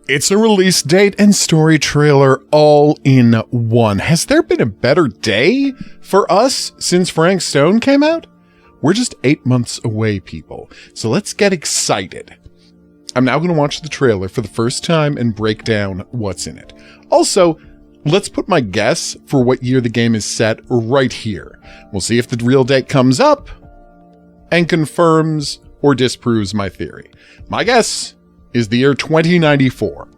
It's a release date and story trailer all in one. Has there been a better day for us since Frank Stone came out? We're just 8 months away, people. So let's get excited. I'm now going to watch the trailer for the first time and break down what's in it. Also, let's put my guess for what year the game is set right here. We'll see if the real date comes up and confirms or disproves my theory. My guess is the year 2094.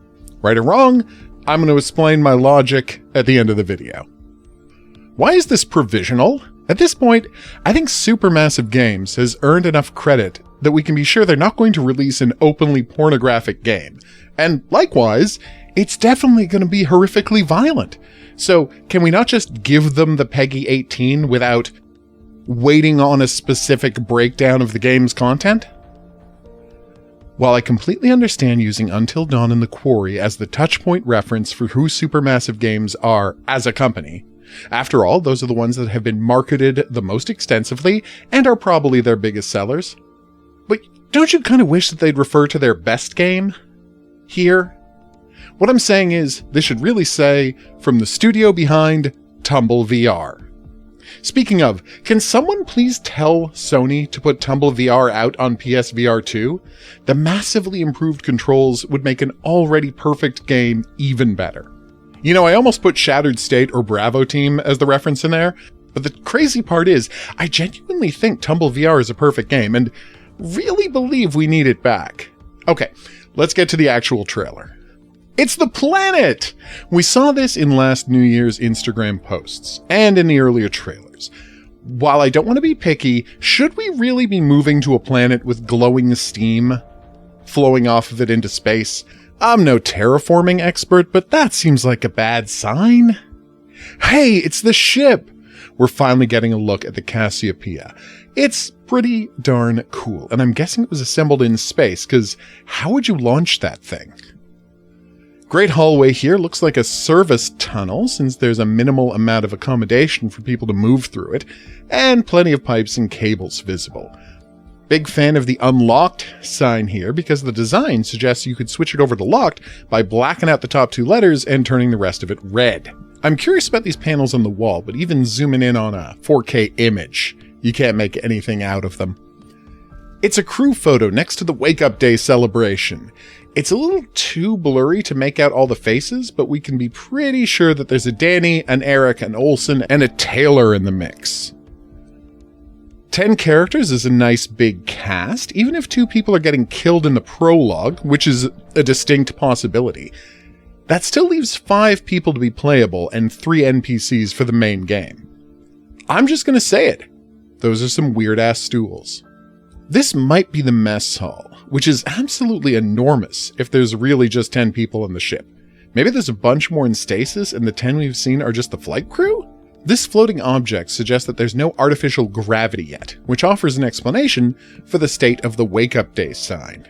Right or wrong, I'm going to explain my logic at the end of the video. Why is this provisional? At this point, I think Supermassive Games has earned enough credit that we can be sure they're not going to release an openly pornographic game. And likewise, it's definitely going to be horrifically violent. So can we not just give them the PEGI 18 without waiting on a specific breakdown of the game's content? While I completely understand using Until Dawn and The Quarry as the touchpoint reference for who Supermassive Games are as a company, after all, those are the ones that have been marketed the most extensively and are probably their biggest sellers. But don't you kind of wish that they'd refer to their best game here? What I'm saying is, this should really say, from the studio behind Tumble VR. Speaking of, can someone please tell Sony to put Tumble VR out on PSVR 2? The massively improved controls would make an already perfect game even better. You know, I almost put Shattered State or Bravo Team as the reference in there, but the crazy part is, I genuinely think Tumble VR is a perfect game and really believe we need it back. Okay, let's get to the actual trailer. It's the planet! We saw this in last New Year's Instagram posts, and in the earlier trailers. While I don't want to be picky, should we really be moving to a planet with glowing steam flowing off of it into space? I'm no terraforming expert, but that seems like a bad sign. Hey, it's the ship! We're finally getting a look at the Cassiopeia. It's pretty darn cool, and I'm guessing it was assembled in space, because how would you launch that thing? Great hallway here, looks like a service tunnel since there's a minimal amount of accommodation for people to move through it, and plenty of pipes and cables visible. Big fan of the unlocked sign here because the design suggests you could switch it over to locked by blacking out the top two letters and turning the rest of it red. I'm curious about these panels on the wall, but even zooming in on a 4K image, you can't make anything out of them. It's a crew photo next to the Wake Up Day celebration. It's a little too blurry to make out all the faces, but we can be pretty sure that there's a Danny, an Eric, an Olsen, and a Taylor in the mix. 10 characters is a nice big cast, even if 2 people are getting killed in the prologue, which is a distinct possibility. That still leaves 5 people to be playable and 3 NPCs for the main game. I'm just gonna say it. Those are some weird-ass stools. This might be the mess hall, which is absolutely enormous if there's really just 10 people on the ship. Maybe there's a bunch more in stasis and the 10 we've seen are just the flight crew? This floating object suggests that there's no artificial gravity yet, which offers an explanation for the state of the Wake Up Day sign.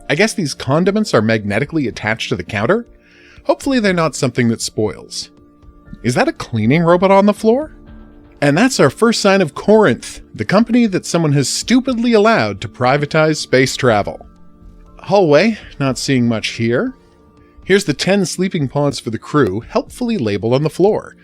I guess these condiments are magnetically attached to the counter? Hopefully they're not something that spoils. Is that a cleaning robot on the floor? And that's our first sign of Corinth, the company that someone has stupidly allowed to privatize space travel. Hallway, not seeing much here. Here's the 10 sleeping pods for the crew, helpfully labeled on the floor.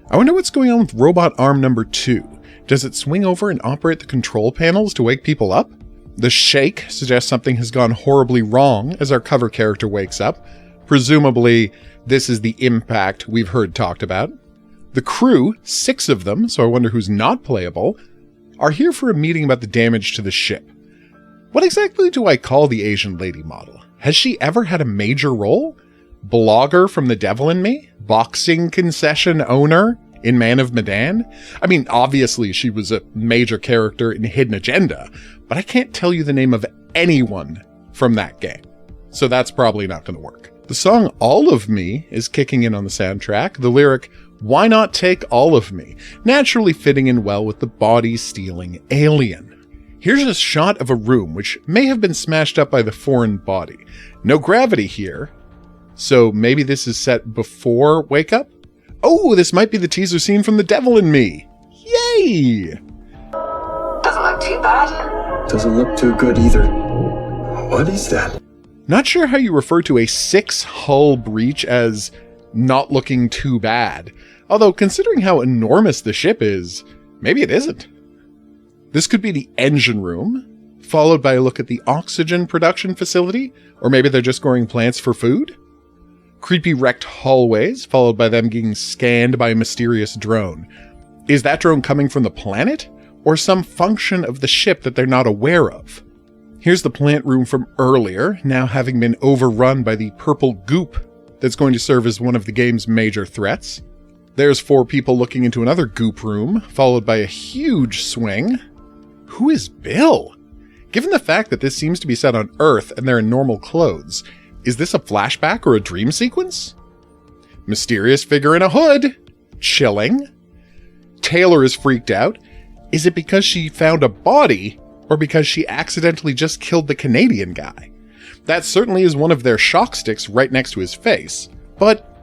I wonder what's going on with robot arm number 2. Does it swing over and operate the control panels to wake people up? The shake suggests something has gone horribly wrong as our cover character wakes up. Presumably, this is the impact we've heard talked about. The crew, 6 of them, so I wonder who's not playable, are here for a meeting about the damage to the ship. What exactly do I call the Asian lady model? Has she ever had a major role? Blogger from The Devil in Me? Boxing concession owner in Man of Medan? I mean, obviously she was a major character in Hidden Agenda, but I can't tell you the name of anyone from that game. So that's probably not going to work. The song All of Me is kicking in on the soundtrack. The lyric, "Why not take all of me?" naturally fitting in well with the body-stealing alien. Here's a shot of a room which may have been smashed up by the foreign body. No gravity here, so maybe this is set before Wake Up? Oh, this might be the teaser scene from The Devil in Me. Yay! Doesn't look too bad. Doesn't look too good either. What is that? Not sure how you refer to a 6-hull breach as not looking too bad. Although, considering how enormous the ship is, maybe it isn't. This could be the engine room, followed by a look at the oxygen production facility, or maybe they're just growing plants for food. Creepy wrecked hallways, followed by them getting scanned by a mysterious drone. Is that drone coming from the planet, or some function of the ship that they're not aware of? Here's the plant room from earlier, now having been overrun by the purple goop that's going to serve as one of the game's major threats. There's 4 people looking into another goop room, followed by a huge swing. Who is Bill? Given the fact that this seems to be set on Earth and they're in normal clothes, is this a flashback or a dream sequence? Mysterious figure in a hood. Chilling. Taylor is freaked out. Is it because she found a body, or because she accidentally just killed the Canadian guy? That certainly is one of their shock sticks right next to his face. But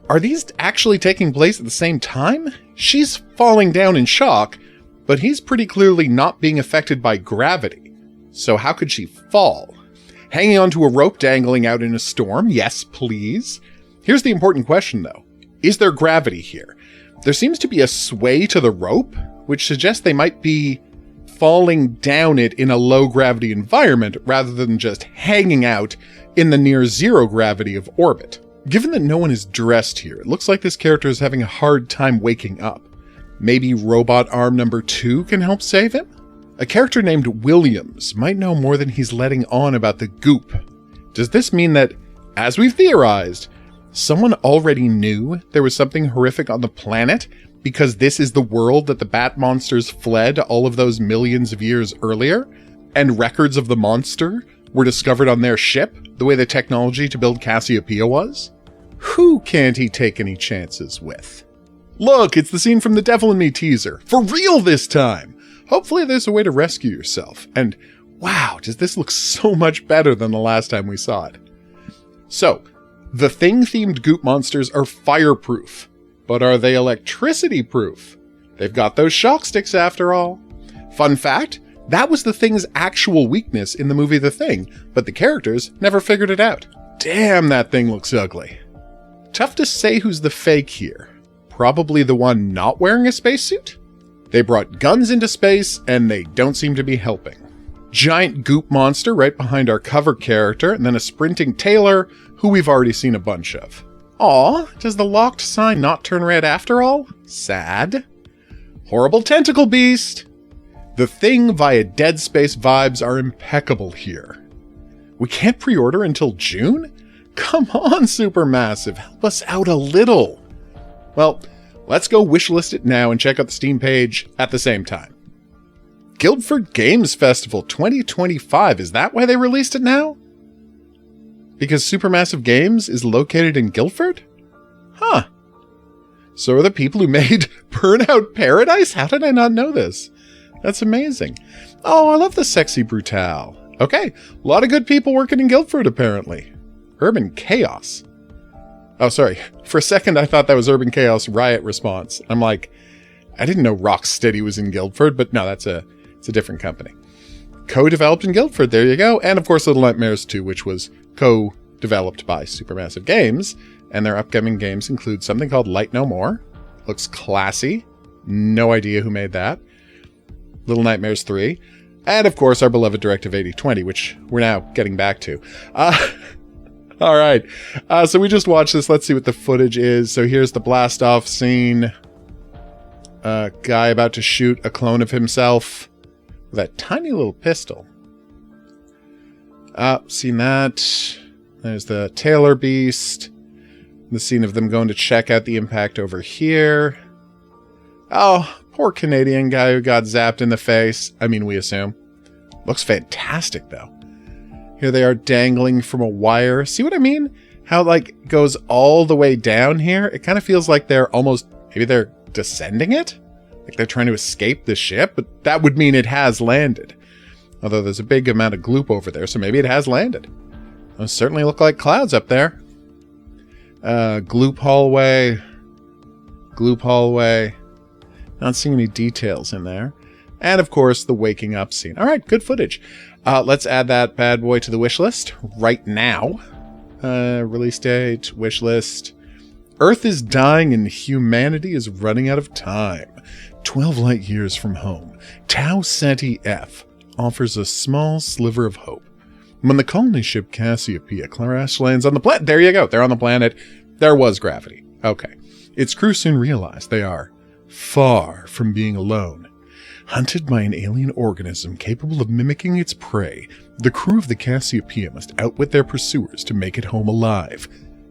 are these actually taking place at the same time? She's falling down in shock, but he's pretty clearly not being affected by gravity. So how could she fall? Hanging onto a rope dangling out in a storm? Yes, please. Here's the important question, though. Is there gravity here? There seems to be a sway to the rope, which suggests they might be falling down it in a low-gravity environment rather than just hanging out in the near-zero gravity of orbit. Given that no one is dressed here, it looks like this character is having a hard time waking up. Maybe robot arm number 2 can help save him? A character named Williams might know more than he's letting on about the goop. Does this mean that, as we've theorized, someone already knew there was something horrific on the planet because this is the world that the bat monsters fled all of those millions of years earlier, and records of the monster were discovered on their ship, the way the technology to build Cassiopeia was? Who can't he take any chances with? Look, it's the scene from the Devil in Me teaser. For real this time! Hopefully there's a way to rescue yourself. And wow, does this look so much better than the last time we saw it. So, the Thing-themed goop monsters are fireproof. But are they electricity-proof? They've got those shock sticks after all. Fun fact, that was the Thing's actual weakness in the movie The Thing, but the characters never figured it out. Damn, that thing looks ugly. Tough to say who's the fake here. Probably the one not wearing a spacesuit? They brought guns into space, and they don't seem to be helping. Giant goop monster right behind our cover character, and then a sprinting Taylor, who we've already seen a bunch of. Aw, does the locked sign not turn red after all? Sad. Horrible tentacle beast. The Thing via Dead Space vibes are impeccable here. We can't pre-order until June? Come on, Supermassive, help us out a little. Well, let's go wishlist it now and check out the Steam page at the same time. Guildford Games Festival 2025, is that why they released it now? Because Supermassive Games is located in Guildford? Huh. So are the people who made Burnout Paradise? How did I not know this? That's amazing. Oh, I love the Sexy Brutale. Okay, a lot of good people working in Guildford, apparently. Urban Chaos. Oh, sorry. For a second, I thought that was Urban Chaos Riot Response. I'm like, I didn't know Rocksteady was in Guildford, but no, it's a different company. Co-developed in Guildford, there you go. And of course, Little Nightmares 2, which was co-developed by Supermassive Games. And their upcoming games include something called Light No More. Looks classy. No idea who made that. Little Nightmares 3. And of course, our beloved Directive 8020, which we're now getting back to. All right. So we just watched this. Let's see what the footage is. So here's the blast off scene. A guy about to shoot a clone of himself with that tiny little pistol. Seen that. There's the Taylor Beast. The scene of them going to check out the impact over here. Oh, poor Canadian guy who got zapped in the face. I mean, we assume. Looks fantastic, though. Here they are dangling from a wire. See what I mean? How it, like, goes all the way down here? It kind of feels like they're almost... Maybe they're descending it? Like they're trying to escape the ship? But that would mean it has landed. Although there's a big amount of gloop over there, so maybe it has landed. Those certainly look like clouds up there. Gloop hallway. Gloop hallway. Not seeing any details in there. And, of course, the waking up scene. All right, good footage. Let's add that bad boy to the wish list right now. Release date, wish list. Earth is dying and humanity is running out of time. 12 light years from home, Tau Ceti F offers a small sliver of hope. When the colony ship Cassiopeia crash lands on the planet, there you go, they're on the planet. There was gravity. Okay. Its crew soon realize they are far from being alone. Hunted by an alien organism capable of mimicking its prey, the crew of the Cassiopeia must outwit their pursuers to make it home alive.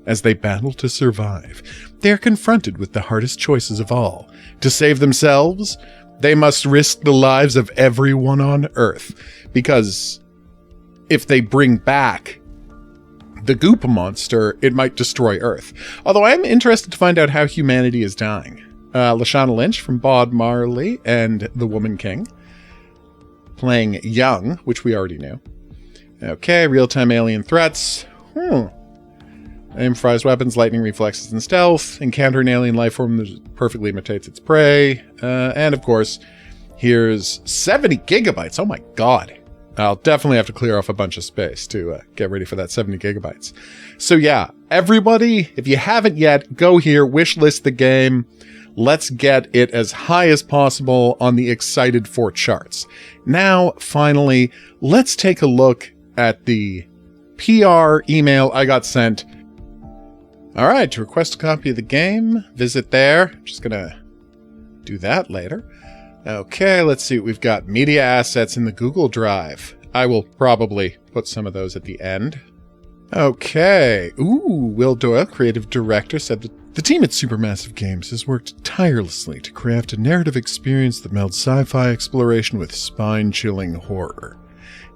As they battle to survive, they are confronted with the hardest choices of all. To save themselves, they must risk the lives of everyone on Earth, because if they bring back the goop monster, it might destroy Earth. Although I'm interested to find out how humanity is dying. Lashana Lynch from Bob Marley and The Woman King, playing Young, which we already knew. Okay, real-time alien threats. Improvised weapons, lightning reflexes, and stealth. Encounter an alien life form that perfectly imitates its prey. And, of course, here's 70 gigabytes. Oh, my God. I'll definitely have to clear off a bunch of space to get ready for that 70 gigabytes. So, yeah, everybody, if you haven't yet, go here, wishlist the game. Let's get it as high as possible on the excited for charts. Now, finally, let's take a look at the PR email I got sent. All right, to request a copy of the game, visit there. I'm just going to do that later. Okay, let's see what we've got. Media assets in the Google Drive. I will probably put some of those at the end. Okay. Ooh, Will Doyle, creative director, said that the team at Supermassive Games has worked tirelessly to craft a narrative experience that melds sci-fi exploration with spine-chilling horror.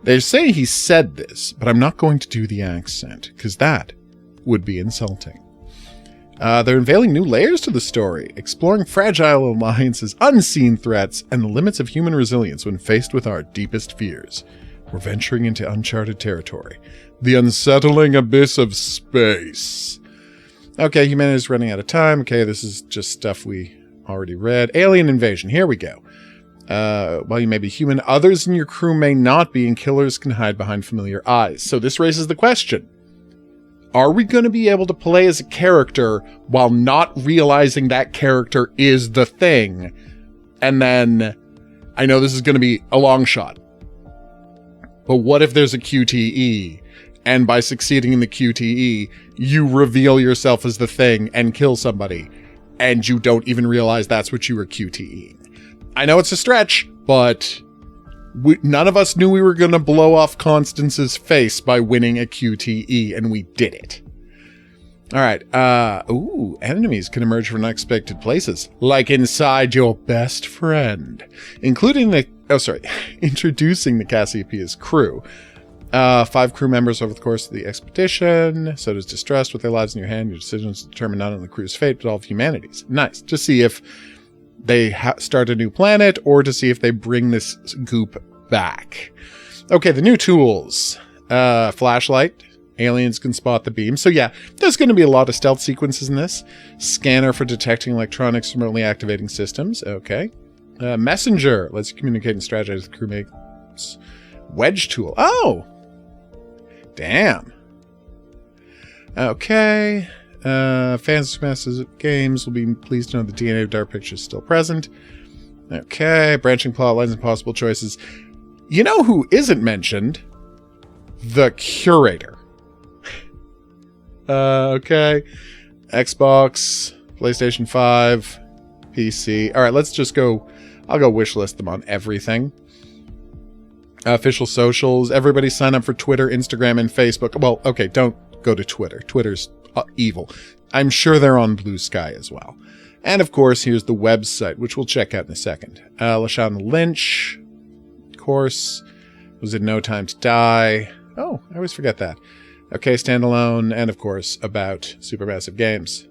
They say he said this, but I'm not going to do the accent, because that would be insulting. They're unveiling new layers to the story, exploring fragile alliances, unseen threats, and the limits of human resilience when faced with our deepest fears. We're venturing into uncharted territory. The unsettling abyss of space. Okay, humanity's running out of time. Okay, this is just stuff we already read. Alien invasion. Here we go. While you may be human, others in your crew may not be, and killers can hide behind familiar eyes. So this raises the question. Are we going to be able to play as a character while not realizing that character is the thing? And then, I know this is going to be a long shot, but what if there's a QTE, and by succeeding in the QTE, you reveal yourself as the thing and kill somebody, and you don't even realize that's what you were QTEing? I know it's a stretch, but none of us knew we were going to blow off Constance's face by winning a QTE, and we did it. All right. Enemies can emerge from unexpected places, like inside your best friend, introducing the Cassiopeia's crew. 5 crew members over the course of the expedition. So does distrust with their lives in your hand. Your decisions determine not only the crew's fate, but all of humanity's. Nice. To see if they start a new planet, or to see if they bring this goop back. Okay, the new tools. Flashlight. Aliens can spot the beam. So yeah, there's going to be a lot of stealth sequences in this. Scanner for detecting electronics remotely activating systems. Okay. Messenger lets you communicate and strategize with crewmates. Wedge tool. Oh! Damn. Okay. Fans of Supermassive Games will be pleased to know the DNA of Dark Picture is still present. Okay. Branching plot lines and possible choices. You know who isn't mentioned? The Curator. Okay. Xbox, PlayStation 5, PC. All right, let's just go. I'll go wishlist them on everything. Official socials. Everybody sign up for Twitter, Instagram, and Facebook. Well, okay, don't go to Twitter. Twitter's evil. I'm sure they're on Blue Sky as well. And of course, here's the website, which we'll check out in a second. Lashana Lynch, of course, was in No Time to Die. Oh, I always forget that. Okay, standalone, and of course, about Supermassive Games.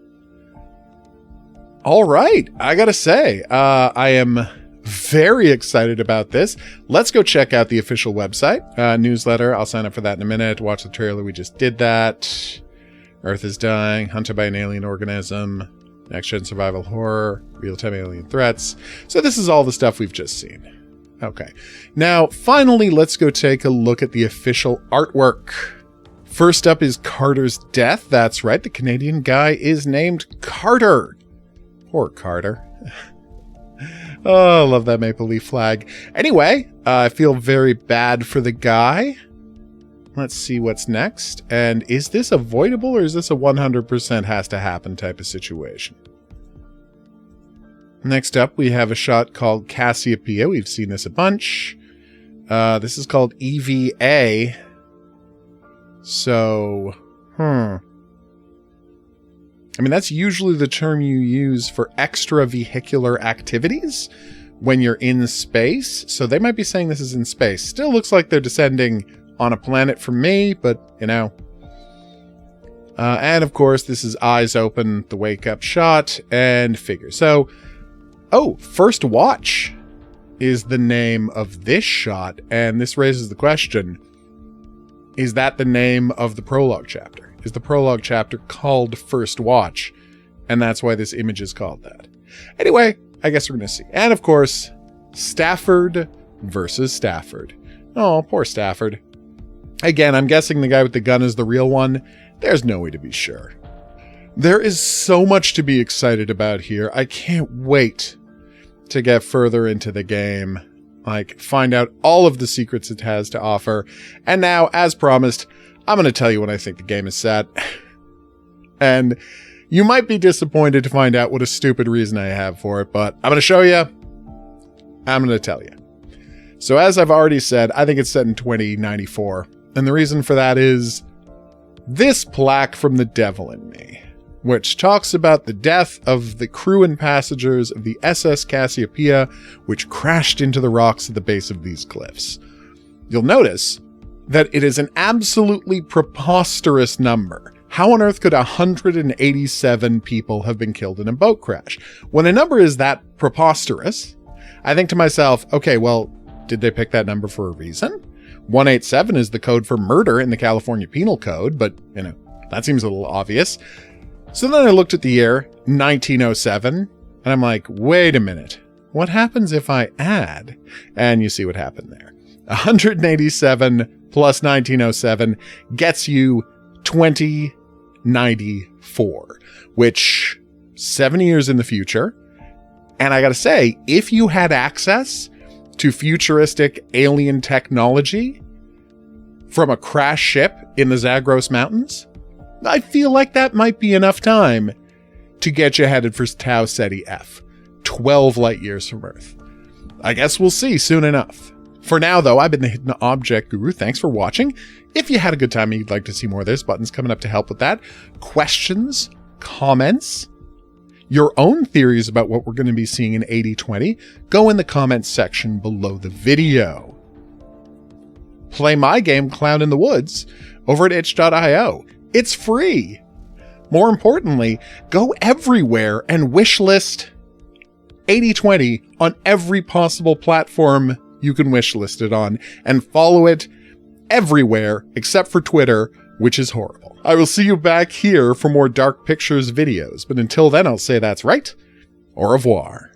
All right, I gotta say, I am very excited about this. Let's go check out the official website. Newsletter, I'll sign up for that in a minute. Watch the trailer, we just did that. Earth is dying, hunted by an alien organism. Next-gen survival horror, real-time alien threats. So this is all the stuff we've just seen. Okay. Now, finally, let's go take a look at the official artwork. First up is Carter's death. That's right, the Canadian guy is named Carter. Poor Carter. Oh, I love that maple leaf flag. Anyway, I feel very bad for the guy. Let's see what's next. And is this avoidable or is this a 100% has to happen type of situation? Next up, we have a shot called Cassiopeia. We've seen this a bunch. This is called EVA. So, I mean, that's usually the term you use for extravehicular activities when you're in space. So they might be saying this is in space. Still looks like they're descending on a planet for me, but, you know. And, of course, this is eyes open, the wake-up shot, and figure. So, First Watch is the name of this shot, and this raises the question, is that the name of the prologue chapter? Is the prologue chapter called First Watch, and that's why this image is called that? Anyway, I guess we're going to see. And, of course, Stafford versus Stafford. Oh, poor Stafford. Again, I'm guessing the guy with the gun is the real one. There's no way to be sure. There is so much to be excited about here. I can't wait to get further into the game, like find out all of the secrets it has to offer. And now, as promised, I'm going to tell you when I think the game is set. And you might be disappointed to find out what a stupid reason I have for it, but I'm going to show you. I'm going to tell you. So as I've already said, I think it's set in 2094. And the reason for that is this plaque from the Devil in Me, which talks about the death of the crew and passengers of the SS Cassiopeia, which crashed into the rocks at the base of these cliffs. You'll notice that it is an absolutely preposterous number. How on earth could 187 people have been killed in a boat crash? When a number is that preposterous, I think to myself, okay, well, did they pick that number for a reason? 187 is the code for murder in the California Penal Code, but, you know, that seems a little obvious. So then I looked at the year, 1907, and I'm like, wait a minute. What happens if I add? And you see what happened there. 187 plus 1907 gets you 2094, which 7 years in the future. And I gotta say, if you had access to futuristic alien technology from a crash ship in the Zagros Mountains, I feel like that might be enough time to get you headed for Tau Ceti F, 12 light years from Earth. I guess we'll see soon enough. For now, though, I've been the Hidden Object Guru. Thanks for watching. If you had a good time and you'd like to see more, there's buttons coming up to help with that. Questions, comments, your own theories about what we're going to be seeing in 8020, go in the comments section below the video. Play my game, Clown in the Woods, over at itch.io. It's free. More importantly, go everywhere and wishlist 8020 on every possible platform you can wishlist it on, and follow it everywhere except for Twitter, which is horrible. I will see you back here for more Dark Pictures videos, but until then I'll say that's right, au revoir.